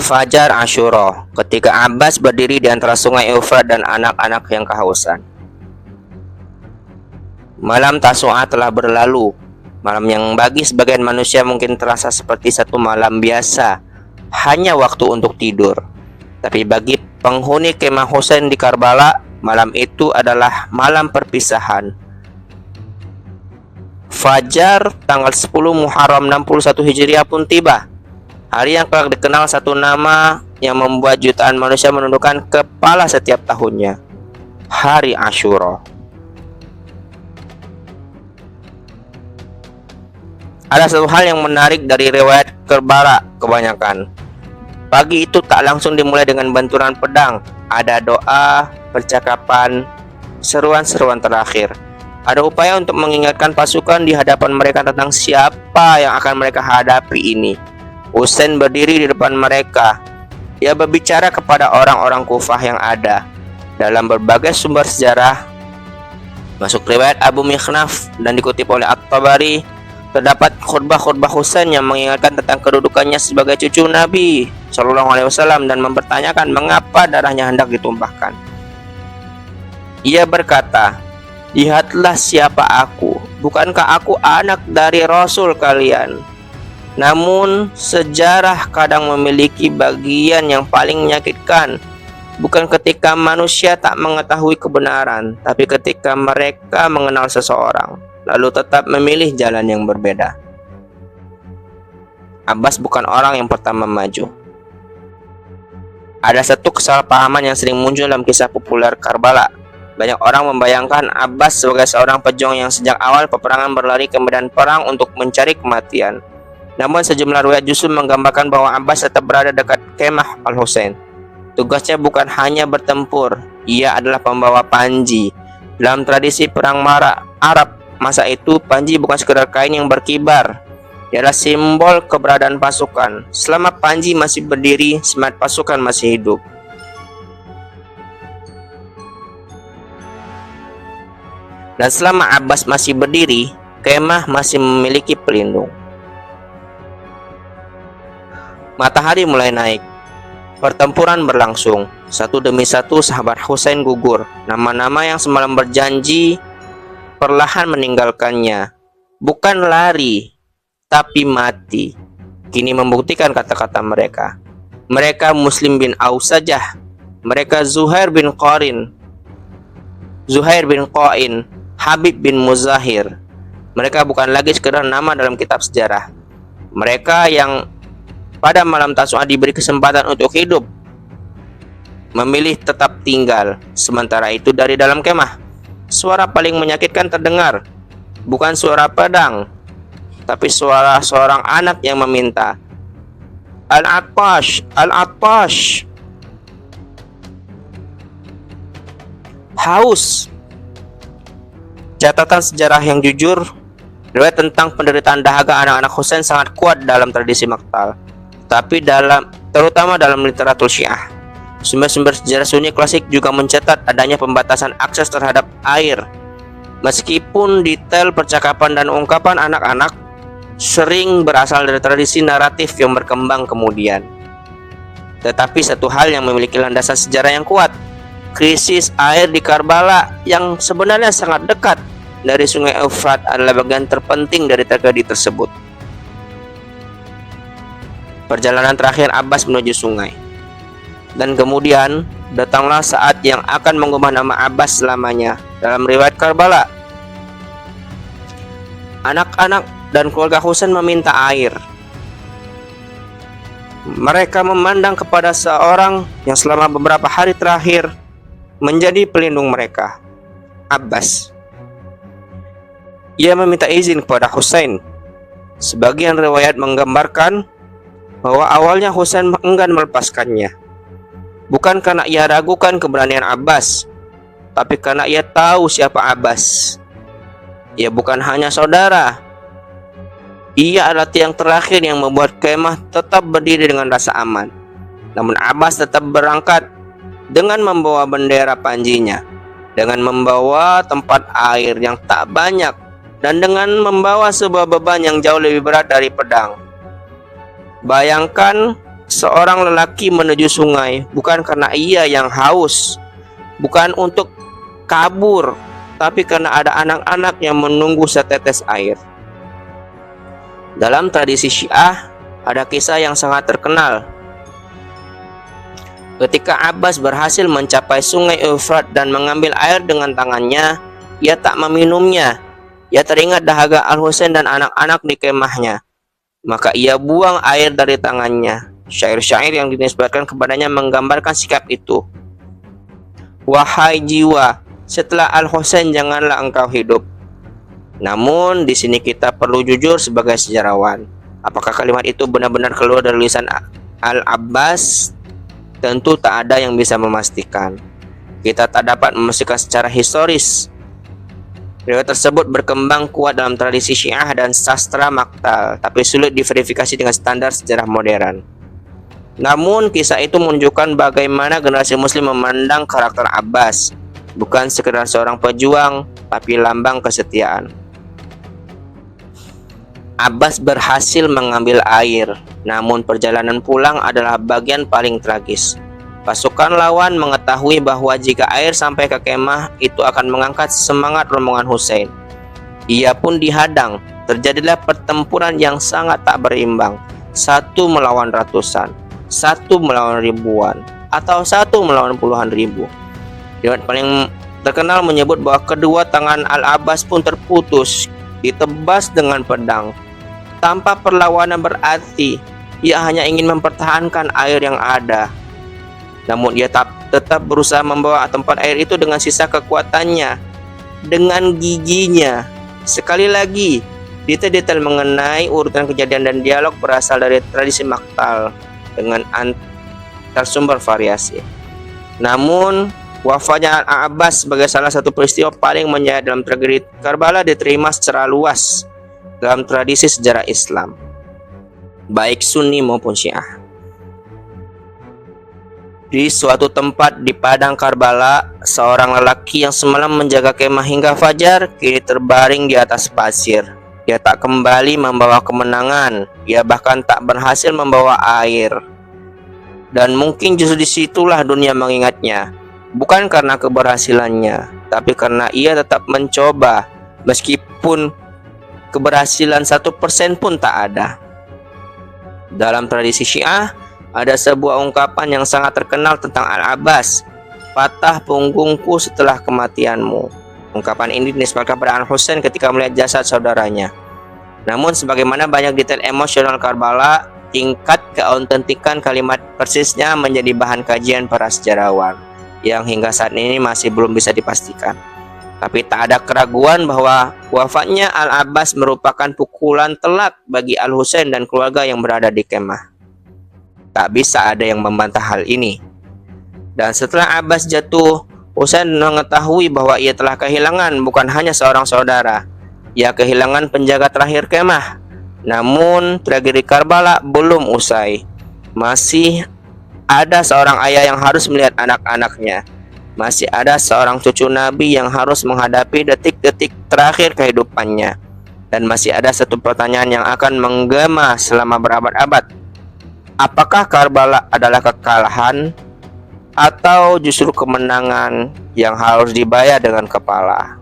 Fajar Asyura, ketika Abbas berdiri di antara sungai Eufrat dan anak-anak yang kehausan. Malam Tasu'a telah berlalu, malam yang bagi sebagian manusia mungkin terasa seperti satu malam biasa, hanya waktu untuk tidur. Tapi bagi penghuni kemah Husain di Karbala, malam itu adalah malam perpisahan. Fajar tanggal 10 Muharram 61 Hijriah pun tiba. Hari yang kelak dikenal satu nama yang membuat jutaan manusia menundukkan kepala setiap tahunnya. Hari Asyura. Ada satu hal yang menarik dari riwayat Karbala kebanyakan. Pagi itu tak langsung dimulai dengan benturan pedang. Ada doa, percakapan, seruan-seruan terakhir. Ada upaya untuk mengingatkan pasukan di hadapan mereka tentang siapa yang akan mereka hadapi ini. Husain berdiri di depan mereka. Ia berbicara kepada orang-orang Kufah yang ada. Dalam berbagai sumber sejarah, masuk riwayat Abu Mikhnaf dan dikutip oleh At-Tabari, terdapat khutbah-khutbah Husain yang mengingatkan tentang kedudukannya sebagai cucu Nabi Shallallahu Alaihi Wasallam dan mempertanyakan mengapa darahnya hendak ditumpahkan. Ia berkata, "Lihatlah siapa aku. Bukankah aku anak dari Rasul kalian? Namun sejarah kadang memiliki bagian yang paling menyakitkan. Bukan ketika manusia tak mengetahui kebenaran, tapi ketika mereka mengenal seseorang, lalu tetap memilih jalan yang berbeda." Abbas bukan orang yang pertama maju. Ada satu kesalahpahaman yang sering muncul dalam kisah populer Karbala. Banyak orang membayangkan Abbas sebagai seorang pejuang yang sejak awal peperangan berlari ke medan perang untuk mencari kematian. Namun sejumlah riwayat justru menggambarkan bahwa Abbas tetap berada dekat kemah Al-Husain. Tugasnya bukan hanya bertempur, ia adalah pembawa panji. Dalam tradisi perang Arab masa itu, panji bukan sekedar kain yang berkibar. Ia adalah simbol keberadaan pasukan. Selama panji masih berdiri, semangat pasukan masih hidup. Dan selama Abbas masih berdiri, kemah masih memiliki pelindung. Matahari mulai naik. Pertempuran berlangsung. Satu demi satu sahabat Husain gugur. Nama-nama yang semalam berjanji perlahan meninggalkannya. Bukan lari, tapi mati. Kini membuktikan kata-kata mereka. Mereka Muslim bin Aus saja. Mereka Zuhair bin Qain, Habib bin Muzahir. Mereka bukan lagi sekedar nama dalam kitab sejarah. Mereka yang pada malam Tasu'a diberi kesempatan untuk hidup, memilih tetap tinggal. Sementara itu dari dalam kemah, suara paling menyakitkan terdengar. Bukan suara pedang, tapi suara seorang anak yang meminta, "Al-Attash, Al-Attash." Haus. Catatan sejarah yang jujur, riwayat tentang penderitaan dahaga anak-anak Husain sangat kuat dalam tradisi Maktal. Tapi terutama dalam literatur Syiah, sumber-sumber sejarah Sunni klasik juga mencatat adanya pembatasan akses terhadap air. Meskipun detail percakapan dan ungkapan anak-anak sering berasal dari tradisi naratif yang berkembang kemudian. Tetapi satu hal yang memiliki landasan sejarah yang kuat, krisis air di Karbala yang sebenarnya sangat dekat dari sungai Eufrat adalah bagian terpenting dari tragedi tersebut. Perjalanan terakhir Abbas menuju sungai. Dan kemudian datanglah saat yang akan mengubah nama Abbas selamanya. Dalam riwayat Karbala, anak-anak dan keluarga Husain meminta air. Mereka memandang kepada seorang yang selama beberapa hari terakhir menjadi pelindung mereka, Abbas. Ia meminta izin kepada Husain. Sebagian riwayat menggambarkan bahwa awalnya Husain enggan melepaskannya. Bukan karena ia ragukan keberanian Abbas, tapi karena ia tahu siapa Abbas. Ia bukan hanya saudara. Ia adalah tiang terakhir yang membuat kemah tetap berdiri dengan rasa aman. Namun Abbas tetap berangkat dengan membawa bendera panjinya, dengan membawa tempat air yang tak banyak, dan dengan membawa sebuah beban yang jauh lebih berat dari pedang. Bayangkan seorang lelaki menuju sungai bukan karena ia yang haus, bukan untuk kabur, tapi karena ada anak-anak yang menunggu setetes air. Dalam tradisi Syiah, ada kisah yang sangat terkenal. Ketika Abbas berhasil mencapai sungai Efrat dan mengambil air dengan tangannya, ia tak meminumnya. Ia teringat dahaga Al-Husain dan anak-anak di kemahnya. Maka ia buang air dari tangannya. Syair-syair yang dinisbatkan kepadanya menggambarkan sikap itu. Wahai jiwa, setelah Al-Husain janganlah engkau hidup. Namun di sini kita perlu jujur sebagai sejarawan. Apakah kalimat itu benar-benar keluar dari lisan Al-Abbas? Tentu tak ada yang bisa memastikan. Kita tak dapat memastikan secara historis. Riwayat tersebut berkembang kuat dalam tradisi Syiah dan sastra maktal, tapi sulit diverifikasi dengan standar sejarah modern. Namun, kisah itu menunjukkan bagaimana generasi Muslim memandang karakter Abbas, bukan sekedar seorang pejuang, tapi lambang kesetiaan. Abbas berhasil mengambil air, namun perjalanan pulang adalah bagian paling tragis. Pasukan lawan mengetahui bahwa jika air sampai ke kemah, itu akan mengangkat semangat rombongan Husain. Ia pun dihadang. Terjadilah pertempuran yang sangat tak berimbang. Satu melawan ratusan, satu melawan ribuan, atau satu melawan puluhan ribu. Riwayat paling terkenal menyebut bahwa kedua tangan Al-Abbas pun terputus, ditebas dengan pedang. Tanpa perlawanan berarti, ia hanya ingin mempertahankan air yang ada. Namun ia tetap berusaha membawa tempat air itu dengan sisa kekuatannya, dengan giginya. Sekali lagi, detail-detail mengenai urutan kejadian dan dialog berasal dari tradisi maktal dengan antar sumber variasi. Namun, wafatnya Al-Abbas sebagai salah satu peristiwa paling menyayat dalam tragedi Karbala diterima secara luas dalam tradisi sejarah Islam, baik Sunni maupun Syiah. Di suatu tempat di padang Karbala, seorang lelaki yang semalam menjaga kemah hingga fajar kini terbaring di atas pasir. Dia tak kembali membawa kemenangan, ia bahkan tak berhasil membawa air. Dan mungkin justru disitulah dunia mengingatnya, bukan karena keberhasilannya, tapi karena ia tetap mencoba, meskipun keberhasilan 1% pun tak ada. Dalam tradisi Syiah, ada sebuah ungkapan yang sangat terkenal tentang Al-Abbas, patah punggungku setelah kematianmu. Ungkapan ini dinisbatkan pada Al-Husain ketika melihat jasad saudaranya. Namun sebagaimana banyak detail emosional Karbala, tingkat keautentikan kalimat persisnya menjadi bahan kajian para sejarawan yang hingga saat ini masih belum bisa dipastikan. Tapi tak ada keraguan bahwa wafatnya Al-Abbas merupakan pukulan telak bagi Al-Husain dan keluarga yang berada di kemah. Tak bisa ada yang membantah hal ini. Dan setelah Abbas jatuh, Husain mengetahui bahwa ia telah kehilangan bukan hanya seorang saudara, ia kehilangan penjaga terakhir kemah. Namun tragedi Karbala belum usai. Masih ada seorang ayah yang harus melihat anak-anaknya. Masih ada seorang cucu Nabi yang harus menghadapi detik-detik terakhir kehidupannya. Dan masih ada satu pertanyaan yang akan menggema selama berabad-abad. Apakah Karbala adalah kekalahan atau justru kemenangan yang harus dibayar dengan kepala?